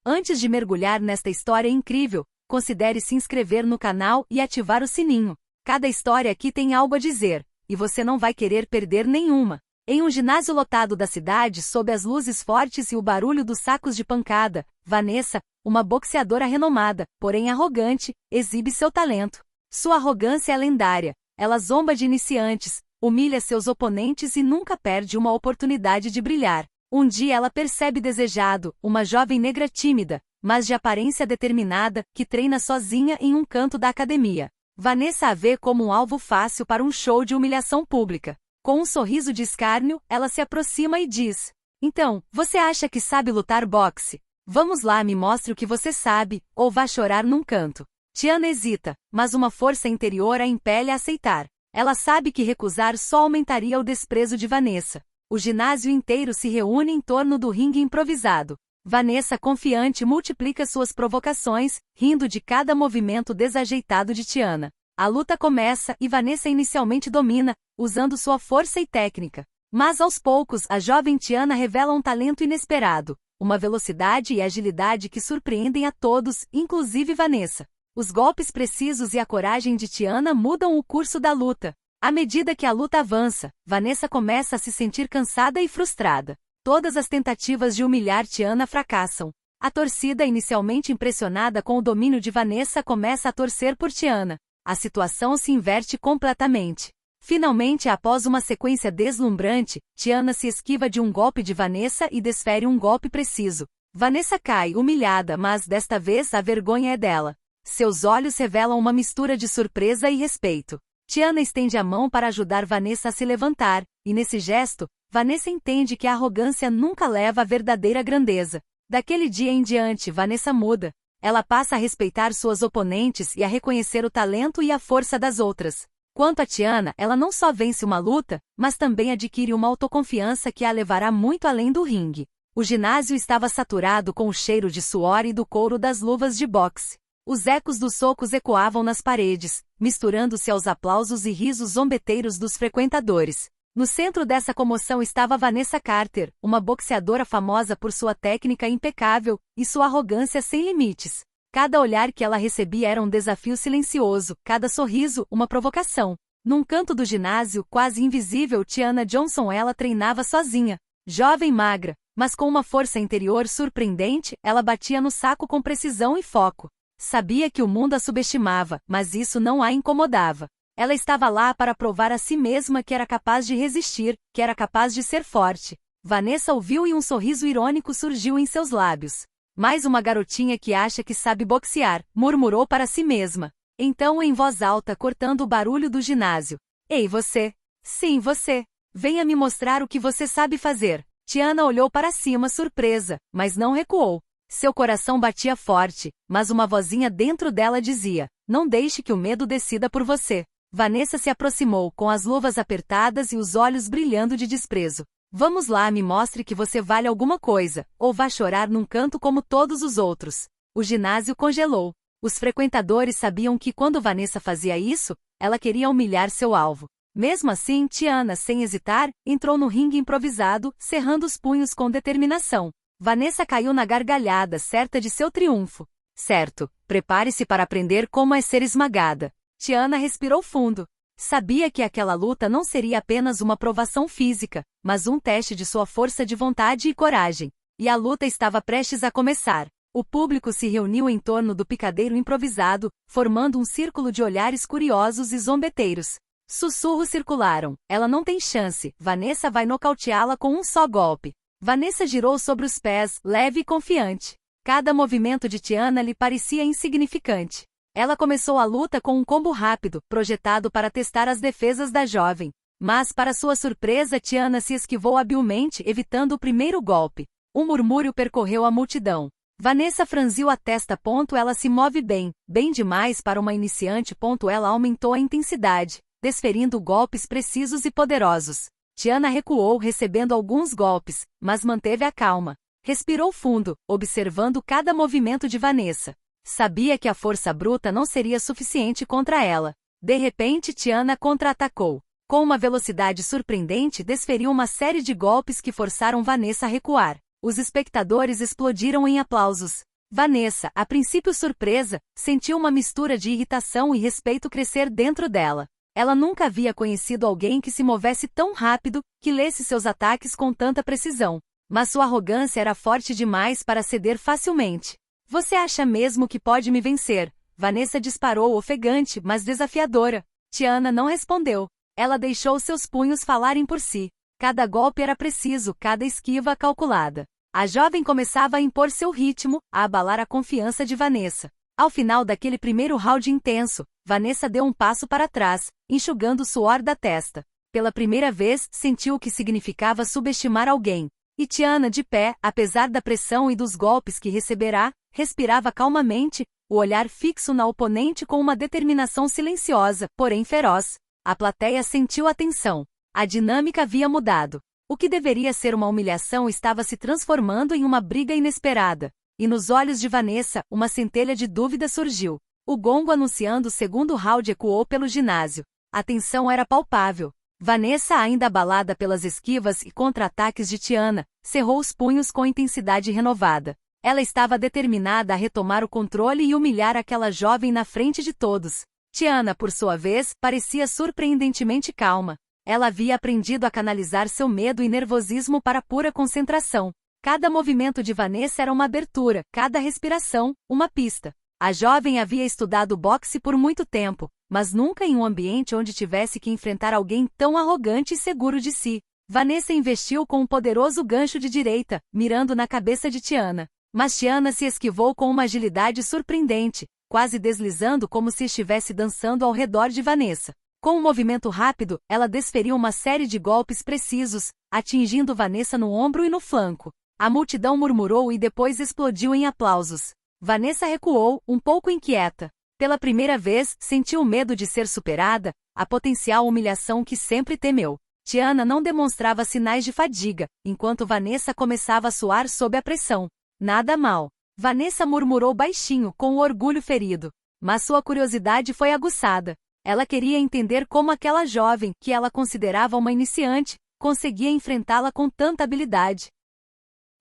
Antes de mergulhar nesta história incrível, considere se inscrever no canal e ativar o sininho. Cada história aqui tem algo a dizer, e você não vai querer perder nenhuma. Em um ginásio lotado da cidade, sob as luzes fortes e o barulho dos sacos de pancada, Vanessa, uma boxeadora renomada, porém arrogante, exibe seu talento. Sua arrogância é lendária. Ela zomba de iniciantes, humilha seus oponentes e nunca perde uma oportunidade de brilhar. Um dia ela percebe Desejado, uma jovem negra tímida, mas de aparência determinada, que treina sozinha em um canto da academia. Vanessa a vê como um alvo fácil para um show de humilhação pública. Com um sorriso de escárnio, ela se aproxima e diz: "Então, você acha que sabe lutar boxe? Vamos lá, me mostre o que você sabe, ou vá chorar num canto." Tiana hesita, mas uma força interior a impele a aceitar. Ela sabe que recusar só aumentaria o desprezo de Vanessa. O ginásio inteiro se reúne em torno do ringue improvisado. Vanessa, confiante, multiplica suas provocações, rindo de cada movimento desajeitado de Tiana. A luta começa e Vanessa inicialmente domina, usando sua força e técnica. Mas aos poucos, a jovem Tiana revela um talento inesperado, uma velocidade e agilidade que surpreendem a todos, inclusive Vanessa. Os golpes precisos e a coragem de Tiana mudam o curso da luta. À medida que a luta avança, Vanessa começa a se sentir cansada e frustrada. Todas as tentativas de humilhar Tiana fracassam. A torcida, inicialmente impressionada com o domínio de Vanessa, começa a torcer por Tiana. A situação se inverte completamente. Finalmente, após uma sequência deslumbrante, Tiana se esquiva de um golpe de Vanessa e desfere um golpe preciso. Vanessa cai, humilhada, mas desta vez a vergonha é dela. Seus olhos revelam uma mistura de surpresa e respeito. Tiana estende a mão para ajudar Vanessa a se levantar, e nesse gesto, Vanessa entende que a arrogância nunca leva à verdadeira grandeza. Daquele dia em diante, Vanessa muda. Ela passa a respeitar suas oponentes e a reconhecer o talento e a força das outras. Quanto a Tiana, ela não só vence uma luta, mas também adquire uma autoconfiança que a levará muito além do ringue. O ginásio estava saturado com o cheiro de suor e do couro das luvas de boxe. Os ecos dos socos ecoavam nas paredes, misturando-se aos aplausos e risos zombeteiros dos frequentadores. No centro dessa comoção estava Vanessa Carter, uma boxeadora famosa por sua técnica impecável e sua arrogância sem limites. Cada olhar que ela recebia era um desafio silencioso, cada sorriso, uma provocação. Num canto do ginásio, quase invisível, Tiana Johnson ela treinava sozinha. Jovem e magra, mas com uma força interior surpreendente, ela batia no saco com precisão e foco. Sabia que o mundo a subestimava, mas isso não a incomodava. Ela estava lá para provar a si mesma que era capaz de resistir, que era capaz de ser forte. Vanessa ouviu e um sorriso irônico surgiu em seus lábios. "Mais uma garotinha que acha que sabe boxear", murmurou para si mesma. Então, em voz alta, cortando o barulho do ginásio: "Ei, você! Sim, você! Venha me mostrar o que você sabe fazer." Tiana olhou para cima surpresa, mas não recuou. Seu coração batia forte, mas uma vozinha dentro dela dizia: "Não deixe que o medo decida por você." Vanessa se aproximou, com as luvas apertadas e os olhos brilhando de desprezo. "Vamos lá, me mostre que você vale alguma coisa, ou vá chorar num canto como todos os outros." O ginásio congelou. Os frequentadores sabiam que quando Vanessa fazia isso, ela queria humilhar seu alvo. Mesmo assim, Tiana, sem hesitar, entrou no ringue improvisado, cerrando os punhos com determinação. Vanessa caiu na gargalhada, certa de seu triunfo. "Certo, prepare-se para aprender como é ser esmagada." Tiana respirou fundo. Sabia que aquela luta não seria apenas uma provação física, mas um teste de sua força de vontade e coragem. E a luta estava prestes a começar. O público se reuniu em torno do picadeiro improvisado, formando um círculo de olhares curiosos e zombeteiros. Sussurros circularam: "Ela não tem chance, Vanessa vai nocauteá-la com um só golpe." Vanessa girou sobre os pés, leve e confiante. Cada movimento de Tiana lhe parecia insignificante. Ela começou a luta com um combo rápido, projetado para testar as defesas da jovem. Mas, para sua surpresa, Tiana se esquivou habilmente, evitando o primeiro golpe. Um murmúrio percorreu a multidão. Vanessa franziu a testa. Ela se move bem, bem demais para uma iniciante. Ela aumentou a intensidade, desferindo golpes precisos e poderosos. Tiana recuou, recebendo alguns golpes, mas manteve a calma. Respirou fundo, observando cada movimento de Vanessa. Sabia que a força bruta não seria suficiente contra ela. De repente, Tiana contra-atacou. Com uma velocidade surpreendente, desferiu uma série de golpes que forçaram Vanessa a recuar. Os espectadores explodiram em aplausos. Vanessa, a princípio surpresa, sentiu uma mistura de irritação e respeito crescer dentro dela. Ela nunca havia conhecido alguém que se movesse tão rápido, que lesse seus ataques com tanta precisão. Mas sua arrogância era forte demais para ceder facilmente. Você acha mesmo que pode me vencer? Vanessa disparou ofegante, mas desafiadora. Tiana não respondeu. Ela deixou seus punhos falarem por si. Cada golpe era preciso, cada esquiva calculada. A jovem começava a impor seu ritmo, a abalar a confiança de Vanessa. Ao final daquele primeiro round intenso, Vanessa deu um passo para trás, enxugando o suor da testa. Pela primeira vez, sentiu o que significava subestimar alguém. E Tiana, de pé, apesar da pressão e dos golpes que receberá, respirava calmamente, o olhar fixo na oponente com uma determinação silenciosa, porém feroz. A plateia sentiu a tensão. A dinâmica havia mudado. O que deveria ser uma humilhação estava se transformando em uma briga inesperada. E nos olhos de Vanessa, uma centelha de dúvida surgiu. O gongo anunciando o segundo round ecoou pelo ginásio. A tensão era palpável. Vanessa, ainda abalada pelas esquivas e contra-ataques de Tiana, cerrou os punhos com intensidade renovada. Ela estava determinada a retomar o controle e humilhar aquela jovem na frente de todos. Tiana, por sua vez, parecia surpreendentemente calma. Ela havia aprendido a canalizar seu medo e nervosismo para pura concentração. Cada movimento de Vanessa era uma abertura, cada respiração, uma pista. A jovem havia estudado boxe por muito tempo, mas nunca em um ambiente onde tivesse que enfrentar alguém tão arrogante e seguro de si. Vanessa investiu com um poderoso gancho de direita, mirando na cabeça de Tiana. Mas Tiana se esquivou com uma agilidade surpreendente, quase deslizando como se estivesse dançando ao redor de Vanessa. Com um movimento rápido, ela desferiu uma série de golpes precisos, atingindo Vanessa no ombro e no flanco. A multidão murmurou e depois explodiu em aplausos. Vanessa recuou, um pouco inquieta. Pela primeira vez, sentiu medo de ser superada, a potencial humilhação que sempre temeu. Tiana não demonstrava sinais de fadiga, enquanto Vanessa começava a suar sob a pressão. Nada mal. Vanessa murmurou baixinho, com o orgulho ferido. Mas sua curiosidade foi aguçada. Ela queria entender como aquela jovem, que ela considerava uma iniciante, conseguia enfrentá-la com tanta habilidade.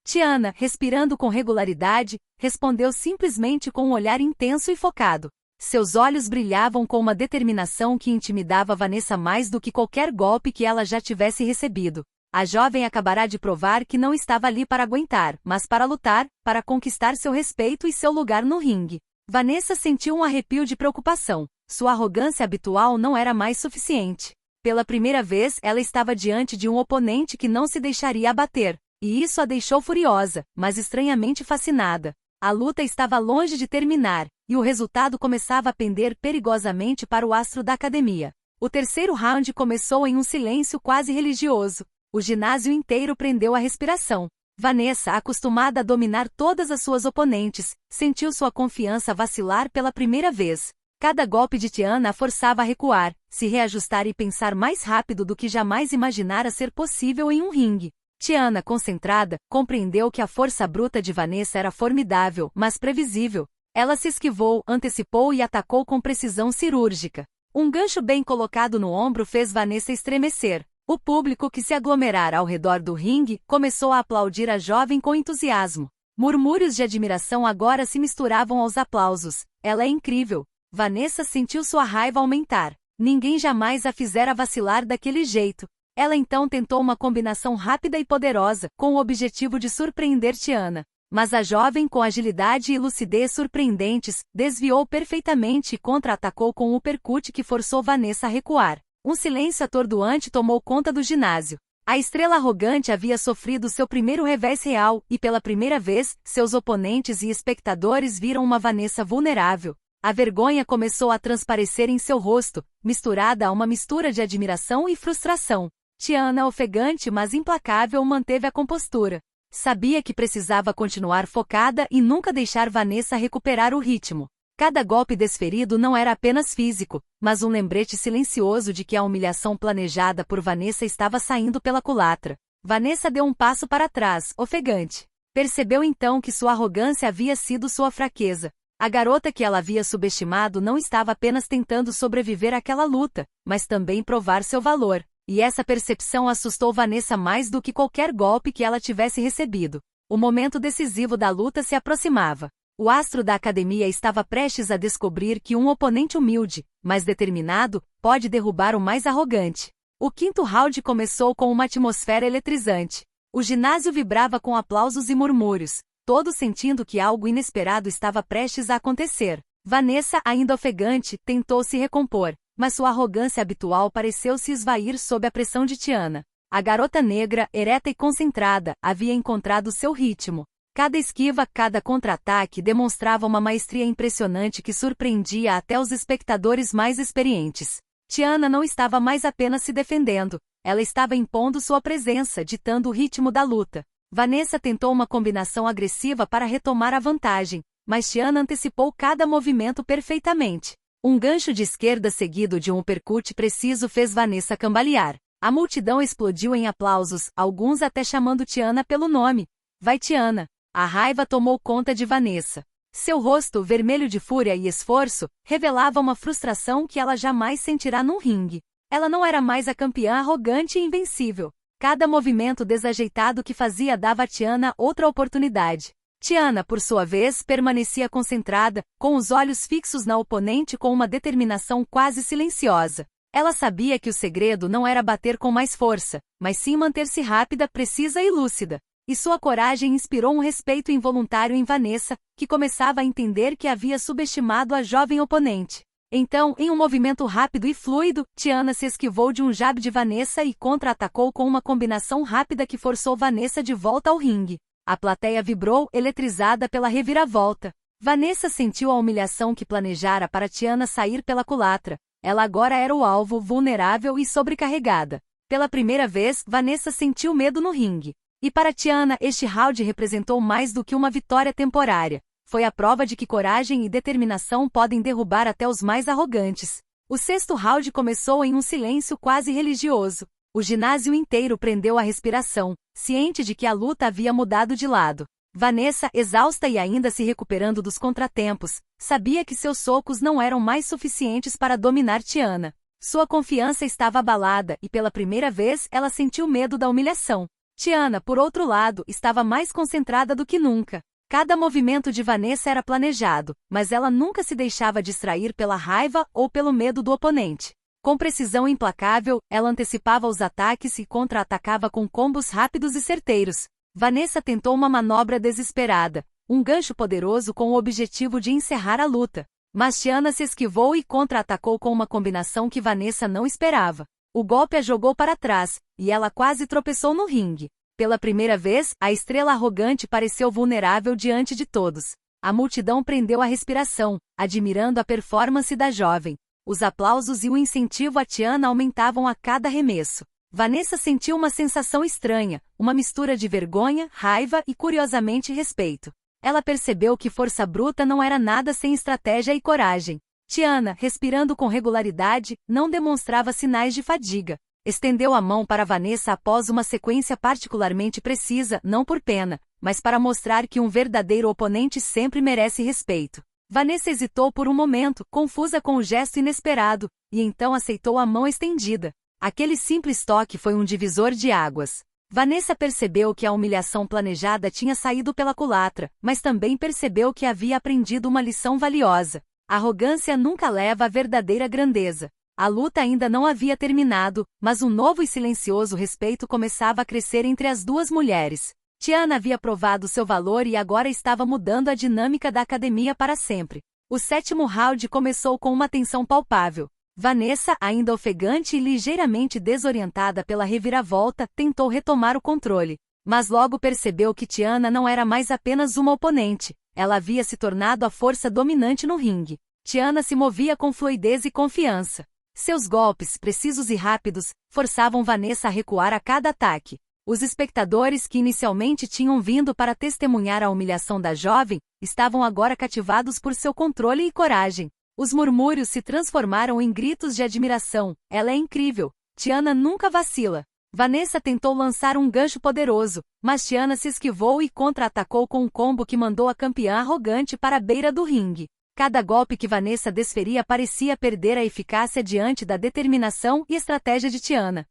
Tiana, respirando com regularidade, respondeu simplesmente com um olhar intenso e focado. Seus olhos brilhavam com uma determinação que intimidava Vanessa mais do que qualquer golpe que ela já tivesse recebido. A jovem acabará de provar que não estava ali para aguentar, mas para lutar, para conquistar seu respeito e seu lugar no ringue. Vanessa sentiu um arrepio de preocupação. Sua arrogância habitual não era mais suficiente. Pela primeira vez, ela estava diante de um oponente que não se deixaria abater. E isso a deixou furiosa, mas estranhamente fascinada. A luta estava longe de terminar, e o resultado começava a pender perigosamente para o astro da academia. O terceiro round começou em um silêncio quase religioso. O ginásio inteiro prendeu a respiração. Vanessa, acostumada a dominar todas as suas oponentes, sentiu sua confiança vacilar pela primeira vez. Cada golpe de Tiana a forçava a recuar, se reajustar e pensar mais rápido do que jamais imaginara ser possível em um ringue. Tiana, concentrada, compreendeu que a força bruta de Vanessa era formidável, mas previsível. Ela se esquivou, antecipou e atacou com precisão cirúrgica. Um gancho bem colocado no ombro fez Vanessa estremecer. O público que se aglomerara ao redor do ringue começou a aplaudir a jovem com entusiasmo. Murmúrios de admiração agora se misturavam aos aplausos. Ela é incrível. Vanessa sentiu sua raiva aumentar. Ninguém jamais a fizera vacilar daquele jeito. Ela então tentou uma combinação rápida e poderosa, com o objetivo de surpreender Tiana. Mas a jovem, com agilidade e lucidez surpreendentes, desviou perfeitamente e contra-atacou com um uppercut que forçou Vanessa a recuar. Um silêncio atordoante tomou conta do ginásio. A estrela arrogante havia sofrido seu primeiro revés real, e pela primeira vez, seus oponentes e espectadores viram uma Vanessa vulnerável. A vergonha começou a transparecer em seu rosto, misturada a uma mistura de admiração e frustração. Tiana, ofegante mas implacável, manteve a compostura. Sabia que precisava continuar focada e nunca deixar Vanessa recuperar o ritmo. Cada golpe desferido não era apenas físico, mas um lembrete silencioso de que a humilhação planejada por Vanessa estava saindo pela culatra. Vanessa deu um passo para trás, ofegante. Percebeu então que sua arrogância havia sido sua fraqueza. A garota que ela havia subestimado não estava apenas tentando sobreviver àquela luta, mas também provar seu valor. E essa percepção assustou Vanessa mais do que qualquer golpe que ela tivesse recebido. O momento decisivo da luta se aproximava. O astro da academia estava prestes a descobrir que um oponente humilde, mas determinado, pode derrubar o mais arrogante. O quinto round começou com uma atmosfera eletrizante. O ginásio vibrava com aplausos e murmúrios, todos sentindo que algo inesperado estava prestes a acontecer. Vanessa, ainda ofegante, tentou se recompor, mas sua arrogância habitual pareceu se esvair sob a pressão de Tiana. A garota negra, ereta e concentrada, havia encontrado seu ritmo. Cada esquiva, cada contra-ataque demonstrava uma maestria impressionante que surpreendia até os espectadores mais experientes. Tiana não estava mais apenas se defendendo, ela estava impondo sua presença, ditando o ritmo da luta. Vanessa tentou uma combinação agressiva para retomar a vantagem, mas Tiana antecipou cada movimento perfeitamente. Um gancho de esquerda seguido de um uppercut preciso fez Vanessa cambalear. A multidão explodiu em aplausos, alguns até chamando Tiana pelo nome. Vai Tiana! A raiva tomou conta de Vanessa. Seu rosto, vermelho de fúria e esforço, revelava uma frustração que ela jamais sentirá num ringue. Ela não era mais a campeã arrogante e invencível. Cada movimento desajeitado que fazia dava a Tiana outra oportunidade. Tiana, por sua vez, permanecia concentrada, com os olhos fixos na oponente com uma determinação quase silenciosa. Ela sabia que o segredo não era bater com mais força, mas sim manter-se rápida, precisa e lúcida. E sua coragem inspirou um respeito involuntário em Vanessa, que começava a entender que havia subestimado a jovem oponente. Então, em um movimento rápido e fluido, Tiana se esquivou de um jab de Vanessa e contra-atacou com uma combinação rápida que forçou Vanessa de volta ao ringue. A plateia vibrou, eletrizada pela reviravolta. Vanessa sentiu a humilhação que planejara para Tiana sair pela culatra. Ela agora era o alvo, vulnerável e sobrecarregada. Pela primeira vez, Vanessa sentiu medo no ringue. E para Tiana, este round representou mais do que uma vitória temporária. Foi a prova de que coragem e determinação podem derrubar até os mais arrogantes. O sexto round começou em um silêncio quase religioso. O ginásio inteiro prendeu a respiração, ciente de que a luta havia mudado de lado. Vanessa, exausta e ainda se recuperando dos contratempos, sabia que seus socos não eram mais suficientes para dominar Tiana. Sua confiança estava abalada e pela primeira vez ela sentiu medo da humilhação. Tiana, por outro lado, estava mais concentrada do que nunca. Cada movimento de Vanessa era planejado, mas ela nunca se deixava distrair pela raiva ou pelo medo do oponente. Com precisão implacável, ela antecipava os ataques e contra-atacava com combos rápidos e certeiros. Vanessa tentou uma manobra desesperada, um gancho poderoso com o objetivo de encerrar a luta. Mas Tiana se esquivou e contra-atacou com uma combinação que Vanessa não esperava. O golpe a jogou para trás, e ela quase tropeçou no ringue. Pela primeira vez, a estrela arrogante pareceu vulnerável diante de todos. A multidão prendeu a respiração, admirando a performance da jovem. Os aplausos e o incentivo a Tiana aumentavam a cada arremesso. Vanessa sentiu uma sensação estranha, uma mistura de vergonha, raiva e, curiosamente, respeito. Ela percebeu que força bruta não era nada sem estratégia e coragem. Tiana, respirando com regularidade, não demonstrava sinais de fadiga. Estendeu a mão para Vanessa após uma sequência particularmente precisa, não por pena, mas para mostrar que um verdadeiro oponente sempre merece respeito. Vanessa hesitou por um momento, confusa com o gesto inesperado, e então aceitou a mão estendida. Aquele simples toque foi um divisor de águas. Vanessa percebeu que a humilhação planejada tinha saído pela culatra, mas também percebeu que havia aprendido uma lição valiosa. A arrogância nunca leva à verdadeira grandeza. A luta ainda não havia terminado, mas um novo e silencioso respeito começava a crescer entre as duas mulheres. Tiana havia provado seu valor e agora estava mudando a dinâmica da academia para sempre. O sétimo round começou com uma tensão palpável. Vanessa, ainda ofegante e ligeiramente desorientada pela reviravolta, tentou retomar o controle. Mas logo percebeu que Tiana não era mais apenas uma oponente. Ela havia se tornado a força dominante no ringue. Tiana se movia com fluidez e confiança. Seus golpes, precisos e rápidos, forçavam Vanessa a recuar a cada ataque. Os espectadores que inicialmente tinham vindo para testemunhar a humilhação da jovem, estavam agora cativados por seu controle e coragem. Os murmúrios se transformaram em gritos de admiração. Ela é incrível. Tiana nunca vacila. Vanessa tentou lançar um gancho poderoso, mas Tiana se esquivou e contra-atacou com um combo que mandou a campeã arrogante para a beira do ringue. Cada golpe que Vanessa desferia parecia perder a eficácia diante da determinação e estratégia de Tiana.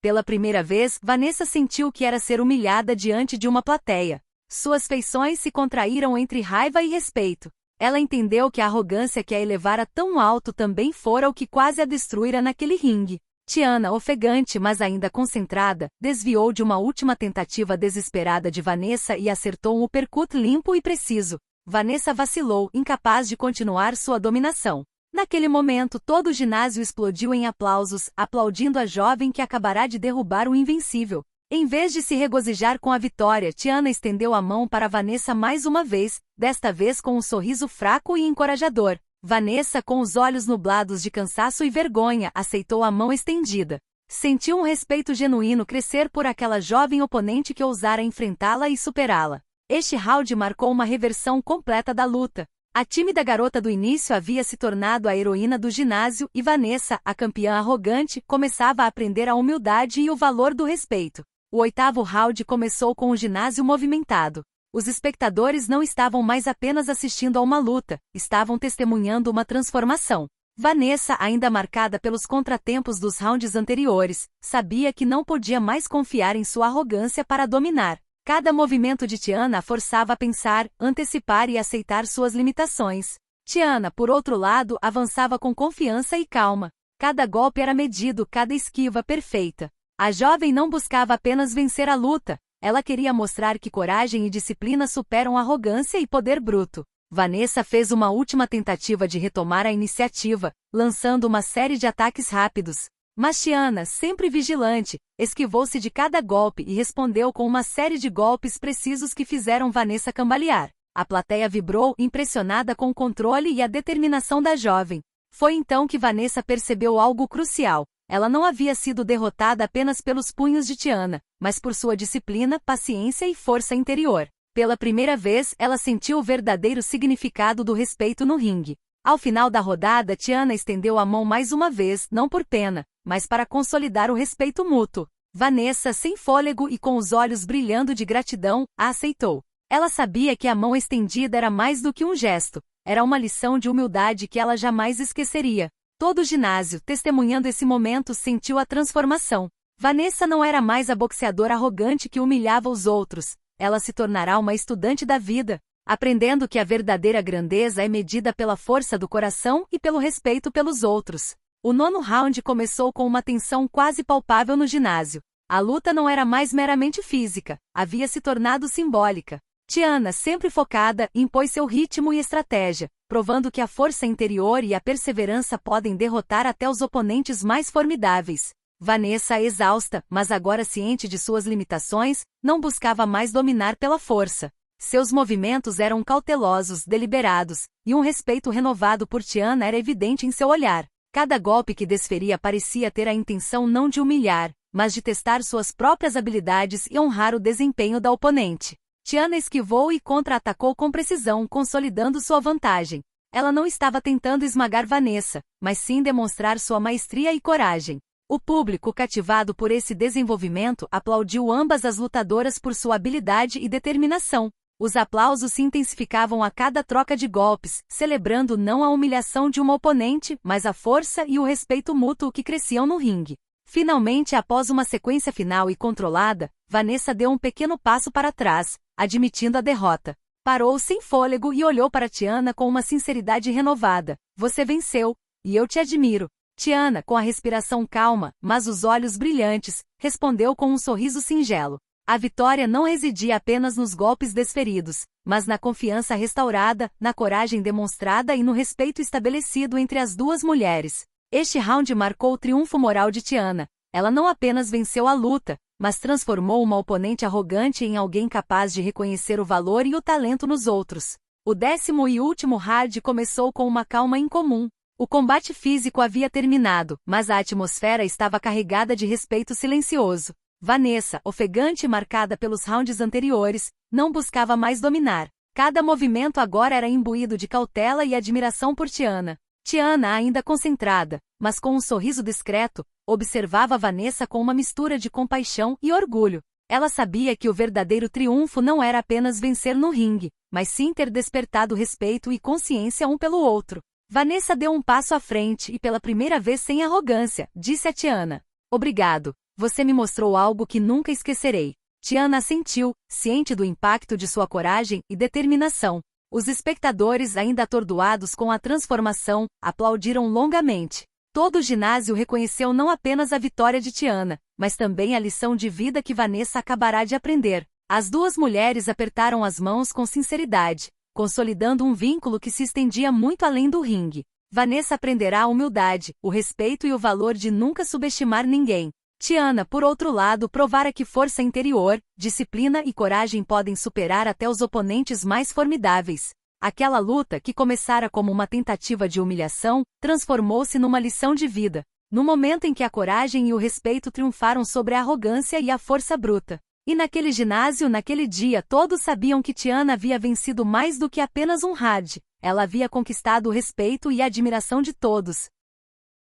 Pela primeira vez, Vanessa sentiu que era ser humilhada diante de uma plateia. Suas feições se contraíram entre raiva e respeito. Ela entendeu que a arrogância que a elevara tão alto também fora o que quase a destruíra naquele ringue. Tiana, ofegante mas ainda concentrada, desviou de uma última tentativa desesperada de Vanessa e acertou um uppercut limpo e preciso. Vanessa vacilou, incapaz de continuar sua dominação. Naquele momento todo o ginásio explodiu em aplausos, aplaudindo a jovem que acabará de derrubar o invencível. Em vez de se regozijar com a vitória, Tiana estendeu a mão para Vanessa mais uma vez, desta vez com um sorriso fraco e encorajador. Vanessa, com os olhos nublados de cansaço e vergonha, aceitou a mão estendida. Sentiu um respeito genuíno crescer por aquela jovem oponente que ousara enfrentá-la e superá-la. Este round marcou uma reversão completa da luta. A tímida garota do início havia se tornado a heroína do ginásio e Vanessa, a campeã arrogante, começava a aprender a humildade e o valor do respeito. O 8º round começou com o ginásio movimentado. Os espectadores não estavam mais apenas assistindo a uma luta, estavam testemunhando uma transformação. Vanessa, ainda marcada pelos contratempos dos rounds anteriores, sabia que não podia mais confiar em sua arrogância para dominar. Cada movimento de Tiana a forçava a pensar, antecipar e aceitar suas limitações. Tiana, por outro lado, avançava com confiança e calma. Cada golpe era medido, cada esquiva perfeita. A jovem não buscava apenas vencer a luta, ela queria mostrar que coragem e disciplina superam arrogância e poder bruto. Vanessa fez uma última tentativa de retomar a iniciativa, lançando uma série de ataques rápidos. Mas Tiana, sempre vigilante, esquivou-se de cada golpe e respondeu com uma série de golpes precisos que fizeram Vanessa cambalear. A plateia vibrou, impressionada com o controle e a determinação da jovem. Foi então que Vanessa percebeu algo crucial. Ela não havia sido derrotada apenas pelos punhos de Tiana, mas por sua disciplina, paciência e força interior. Pela primeira vez, ela sentiu o verdadeiro significado do respeito no ringue. Ao final da rodada, Tiana estendeu a mão mais uma vez, não por pena, mas para consolidar o respeito mútuo. Vanessa, sem fôlego e com os olhos brilhando de gratidão, a aceitou. Ela sabia que a mão estendida era mais do que um gesto, era uma lição de humildade que ela jamais esqueceria. Todo o ginásio, testemunhando esse momento, sentiu a transformação. Vanessa não era mais a boxeadora arrogante que humilhava os outros. Ela se tornará uma estudante da vida, aprendendo que a verdadeira grandeza é medida pela força do coração e pelo respeito pelos outros. O 9º round começou com uma tensão quase palpável no ginásio. A luta não era mais meramente física, havia se tornado simbólica. Tiana, sempre focada, impôs seu ritmo e estratégia, provando que a força interior e a perseverança podem derrotar até os oponentes mais formidáveis. Vanessa, exausta, mas agora ciente de suas limitações, não buscava mais dominar pela força. Seus movimentos eram cautelosos, deliberados, e um respeito renovado por Tiana era evidente em seu olhar. Cada golpe que desferia parecia ter a intenção não de humilhar, mas de testar suas próprias habilidades e honrar o desempenho da oponente. Tiana esquivou e contra-atacou com precisão, consolidando sua vantagem. Ela não estava tentando esmagar Vanessa, mas sim demonstrar sua maestria e coragem. O público, cativado por esse desenvolvimento, aplaudiu ambas as lutadoras por sua habilidade e determinação. Os aplausos se intensificavam a cada troca de golpes, celebrando não a humilhação de uma oponente, mas a força e o respeito mútuo que cresciam no ringue. Finalmente, após uma sequência final e controlada, Vanessa deu um pequeno passo para trás, admitindo a derrota. Parou sem fôlego e olhou para Tiana com uma sinceridade renovada. Você venceu, e eu te admiro. Tiana, com a respiração calma, mas os olhos brilhantes, respondeu com um sorriso singelo. A vitória não residia apenas nos golpes desferidos, mas na confiança restaurada, na coragem demonstrada e no respeito estabelecido entre as duas mulheres. Este round marcou o triunfo moral de Tiana. Ela não apenas venceu a luta, mas transformou uma oponente arrogante em alguém capaz de reconhecer o valor e o talento nos outros. O 10º e último round começou com uma calma incomum. O combate físico havia terminado, mas a atmosfera estava carregada de respeito silencioso. Vanessa, ofegante e marcada pelos rounds anteriores, não buscava mais dominar. Cada movimento agora era imbuído de cautela e admiração por Tiana. Tiana, ainda concentrada, mas com um sorriso discreto, observava Vanessa com uma mistura de compaixão e orgulho. Ela sabia que o verdadeiro triunfo não era apenas vencer no ringue, mas sim ter despertado respeito e consciência um pelo outro. Vanessa deu um passo à frente e pela primeira vez sem arrogância, disse a Tiana. Obrigado, você me mostrou algo que nunca esquecerei. Tiana assentiu, ciente do impacto de sua coragem e determinação. Os espectadores, ainda atordoados com a transformação, aplaudiram longamente. Todo o ginásio reconheceu não apenas a vitória de Tiana, mas também a lição de vida que Vanessa acabará de aprender. As duas mulheres apertaram as mãos com sinceridade, consolidando um vínculo que se estendia muito além do ringue. Vanessa aprenderá a humildade, o respeito e o valor de nunca subestimar ninguém. Tiana, por outro lado, provara que força interior, disciplina e coragem podem superar até os oponentes mais formidáveis. Aquela luta, que começara como uma tentativa de humilhação, transformou-se numa lição de vida, no momento em que a coragem e o respeito triunfaram sobre a arrogância e a força bruta. E naquele ginásio, naquele dia, todos sabiam que Tiana havia vencido mais do que apenas um round. Ela havia conquistado o respeito e a admiração de todos.